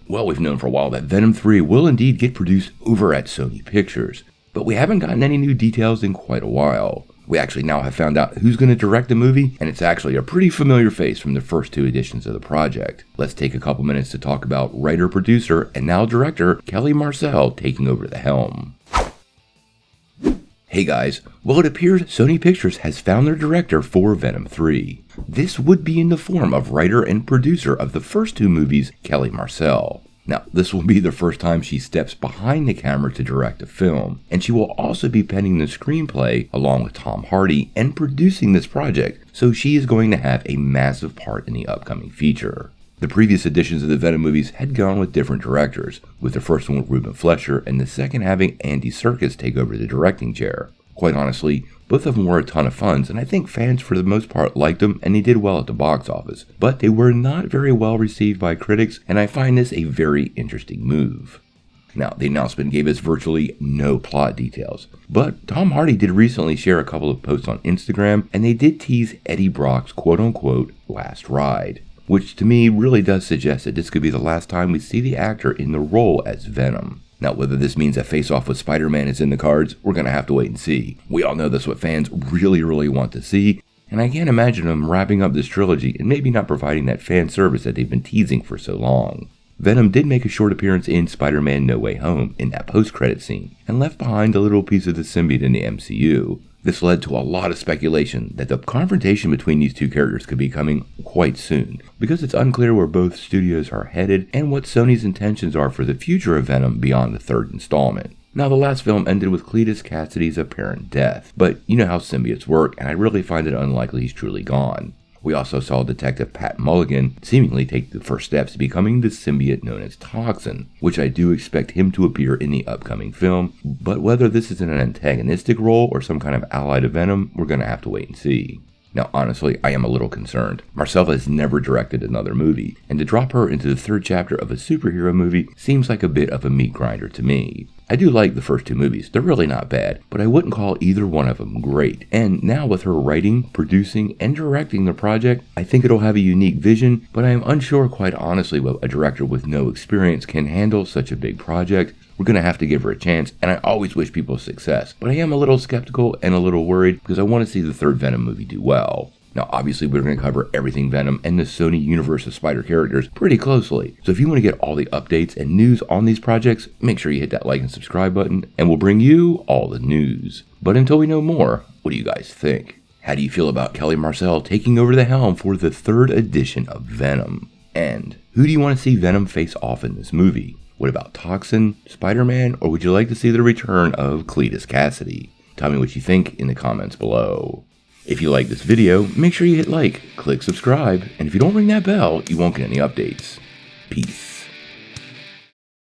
Well, we've known for a while that Venom 3 will indeed get produced over at Sony Pictures, but we haven't gotten any new details in quite a while. We actually now have found out who's going to direct the movie, and it's actually a pretty familiar face from the first two editions of the project. Let's take a couple minutes to talk about writer-producer and now director Kelly Marcel taking over the helm. Hey guys, well it appears Sony Pictures has found their director for Venom 3. This would be in the form of writer and producer of the first two movies, Kelly Marcel. Now, this will be the first time she steps behind the camera to direct a film, and she will also be penning the screenplay along with Tom Hardy and producing this project, so she is going to have a massive part in the upcoming feature. The previous editions of the Venom movies had gone with different directors, with the first one with Ruben Fleischer and the second having Andy Serkis take over the directing chair. Quite honestly, both of them were a ton of fun, and I think fans for the most part liked them and they did well at the box office, but they were not very well received by critics, and I find this a very interesting move. Now, the announcement gave us virtually no plot details, but Tom Hardy did recently share a couple of posts on Instagram, and they did tease Eddie Brock's quote-unquote last ride, which to me really does suggest that this could be the last time we see the actor in the role as Venom. Now, whether this means a face-off with Spider-Man is in the cards, we're going to have to wait and see. We all know that's what fans really want to see, and I can't imagine them wrapping up this trilogy and maybe not providing that fan service that they've been teasing for so long. Venom did make a short appearance in Spider-Man No Way Home in that post-credit scene, and left behind a little piece of the symbiote in the MCU. This led to a lot of speculation that the confrontation between these two characters could be coming quite soon, because it's unclear where both studios are headed and what Sony's intentions are for the future of Venom beyond the third installment. Now, the last film ended with Cletus Cassidy's apparent death, but you know how symbiotes work, and I really find it unlikely he's truly gone. We also saw Detective Pat Mulligan seemingly take the first steps to becoming the symbiote known as Toxin, which I do expect him to appear in the upcoming film, but whether this is in an antagonistic role or some kind of ally to Venom, we're going to have to wait and see. Now, honestly, I am a little concerned. Marcel has never directed another movie, and to drop her into the third chapter of a superhero movie seems like a bit of a meat grinder to me. I do like the first two movies, they're really not bad, but I wouldn't call either one of them great. And now with her writing, producing, and directing the project, I think it'll have a unique vision, but I am unsure quite honestly what a director with no experience can handle such a big project. We're going to have to give her a chance, and I always wish people success, but I am a little skeptical and a little worried because I want to see the third Venom movie do well. Now, obviously, we're going to cover everything Venom and the Sony universe of spider characters pretty closely, so if you want to get all the updates and news on these projects, make sure you hit that like and subscribe button, and we'll bring you all the news. But until we know more, what do you guys think? How do you feel about Kelly Marcel taking over the helm for the third edition of Venom? And who do you want to see Venom face off in this movie? What about Toxin, Spider-Man, or would you like to see the return of Cletus Cassidy? Tell me what you think in the comments below. If you like this video, make sure you hit like, click subscribe, and if you don't ring that bell, you won't get any updates. Peace.